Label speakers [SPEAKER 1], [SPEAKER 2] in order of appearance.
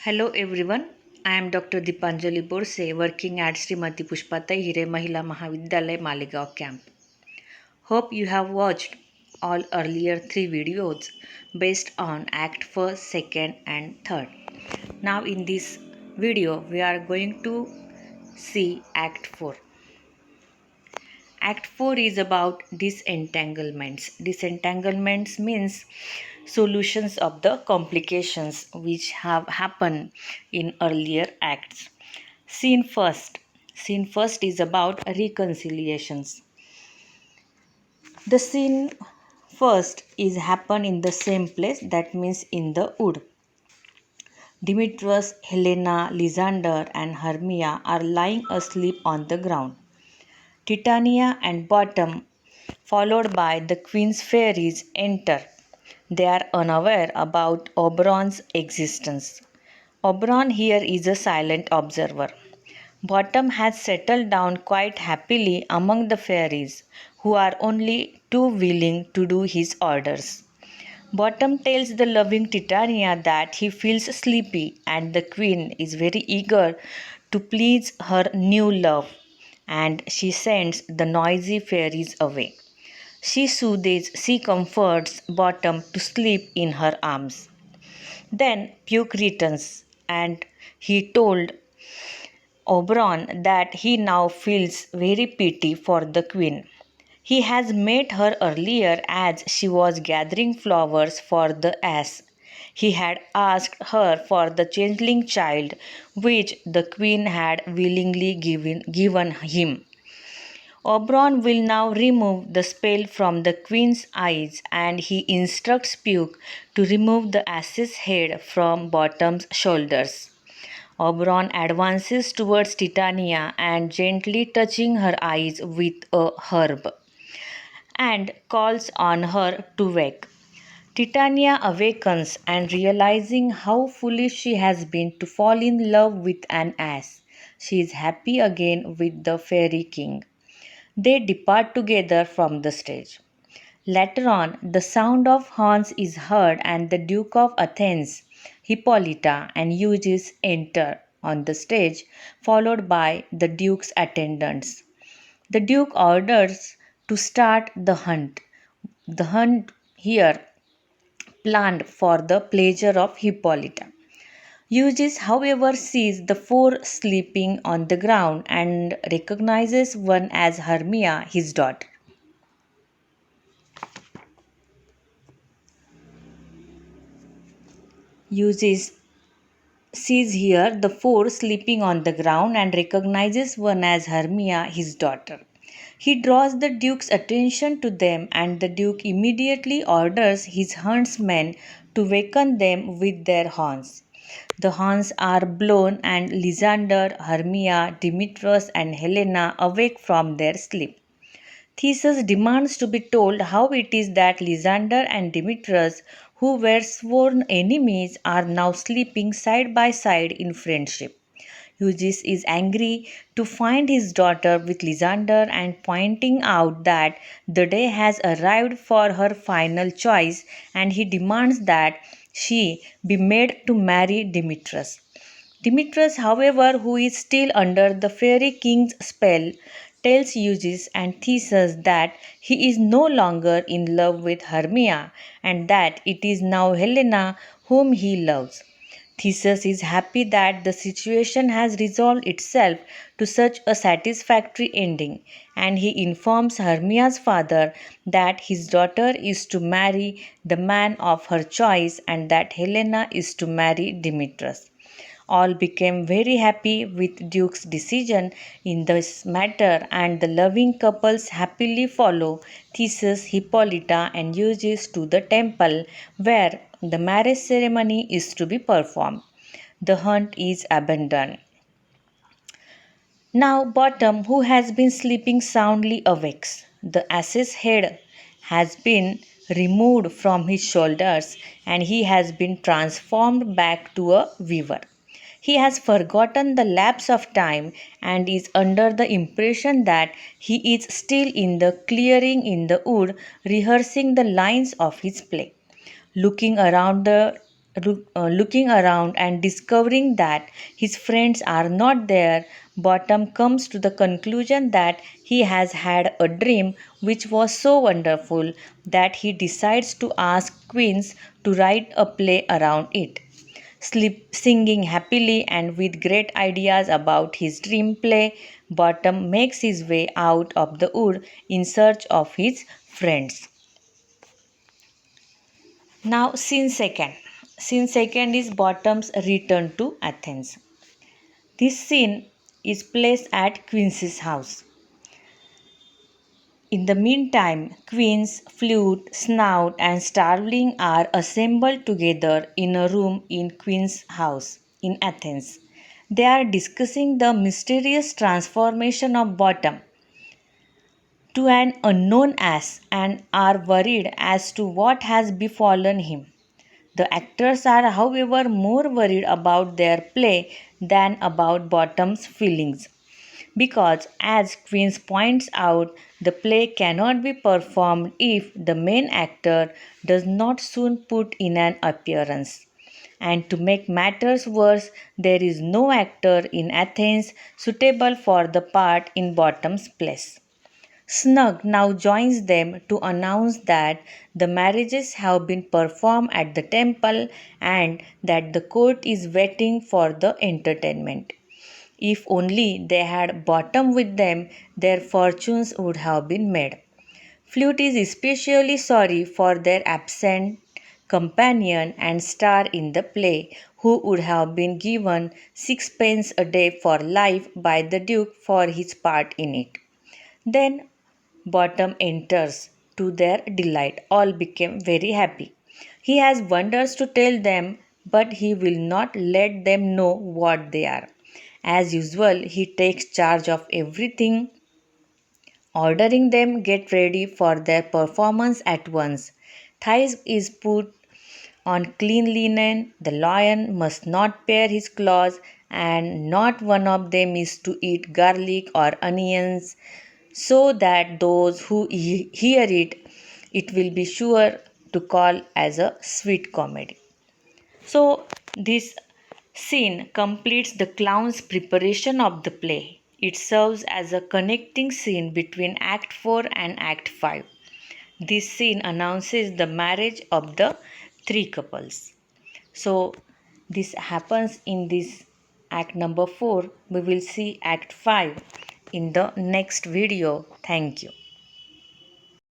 [SPEAKER 1] Hello everyone, I am Dr. Deepanjali Borse working at Srimati Pushpatai Hire Mahila Mahavidyalaya Malegaon camp. Hope you have watched all earlier three videos based on Act 1st, 2nd and 3rd. Now in this video we are going to see Act 4. Act 4 is about disentanglements. Disentanglements means solutions of the complications which have happened in earlier acts. Scene first. Scene first is about reconciliations. The scene first is happen in the same place, that means in the wood. Demetrius, Helena, Lysander and Hermia are lying asleep on the ground. Titania and Bottom, followed by the Queen's fairies, enter. They are unaware about Oberon's existence. Oberon here is a silent observer. Bottom has settled down quite happily among the fairies, who are only too willing to do his orders. Bottom tells the loving Titania that he feels sleepy and the queen is very eager to please her new love, and she sends the noisy fairies away. She comforts Bottom to sleep in her arms. Then Puke returns and he told Oberon that he now feels very pity for the queen. He has met her earlier as she was gathering flowers for the ass. He had asked her for the changeling child which the queen had willingly given him. Oberon will now remove the spell from the queen's eyes and he instructs Puke to remove the ass's head from Bottom's shoulders. Oberon advances towards Titania and gently touching her eyes with a herb and calls on her to wake. Titania awakens and realizing how foolish she has been to fall in love with an ass, she is happy again with the fairy king. They depart together from the stage. Later on, the sound of horns is heard and the Duke of Athens, Hippolyta and Eugeus enter on the stage, followed by the Duke's attendants. The Duke orders to start the hunt. The hunt here planned for the pleasure of Hippolyta. Eugeus, however, sees the four sleeping on the ground and recognizes one as Hermia, his daughter. Eugeus sees here the four sleeping on the ground and recognizes one as Hermia, his daughter. He draws the Duke's attention to them, and the Duke immediately orders his huntsmen to waken them with their horns. The horns are blown, and Lysander, Hermia, Demetrius, and Helena awake from their sleep. Theseus demands to be told how it is that Lysander and Demetrius, who were sworn enemies, are now sleeping side by side in friendship. Eugeus is angry to find his daughter with Lysander and pointing out that the day has arrived for her final choice, and he demands that she be made to marry Demetrius. Demetrius, however, who is still under the fairy king's spell, tells Eugeus and Theseus that he is no longer in love with Hermia and that it is now Helena whom he loves. Theseus is happy that the situation has resolved itself to such a satisfactory ending, and he informs Hermia's father that his daughter is to marry the man of her choice and that Helena is to marry Demetrius. All became very happy with Duke's decision in this matter, and the loving couples happily follow Theseus, Hippolyta, and Eugeus to the temple where the marriage ceremony is to be performed. The hunt is abandoned. Now Bottom, who has been sleeping soundly, awakes. The ass's head has been removed from his shoulders and he has been transformed back to a weaver. He has forgotten the lapse of time and is under the impression that he is still in the clearing in the wood rehearsing the lines of his play. Looking around the looking around and discovering that his friends are not there, Bottom comes to the conclusion that he has had a dream which was so wonderful that he decides to ask Queens to write a play around it. Singing happily and with great ideas about his dream play, Bottom makes his way out of the wood in search of his friends. Now, scene second. Scene second is Bottom's return to Athens. This scene is placed at Queen's house. In the meantime, Queen's flute, snout, and starveling are assembled together in a room in Queen's house in Athens. They are discussing the mysterious transformation of Bottom to an unknown ass and are worried as to what has befallen him. The actors are, however, more worried about their play than about Bottom's feelings. Because, as Queens points out, the play cannot be performed if the main actor does not soon put in an appearance. And to make matters worse, there is no actor in Athens suitable for the part in Bottom's place. Snug now joins them to announce that the marriages have been performed at the temple and that the court is waiting for the entertainment. If only they had Bottom with them, their fortunes would have been made. Flute is especially sorry for their absent companion and star in the play, who would have been given sixpence a day for life by the Duke for his part in it. Then Bottom enters. To their delight, all became very happy. He has wonders to tell them, but he will not let them know what they are. As usual, he takes charge of everything, ordering them get ready for their performance at once. Thighs is put on clean linen, the lion must not pare his claws, and not one of them is to eat garlic or onions, so that those who hear it, it will be sure to call as a sweet comedy. So, this scene completes the clown's preparation of the play. It serves as a connecting scene between Act 4 and Act 5. This scene announces the marriage of the three couples. So, this happens in this Act number 4. We will see Act 5 in the next video. Thank you.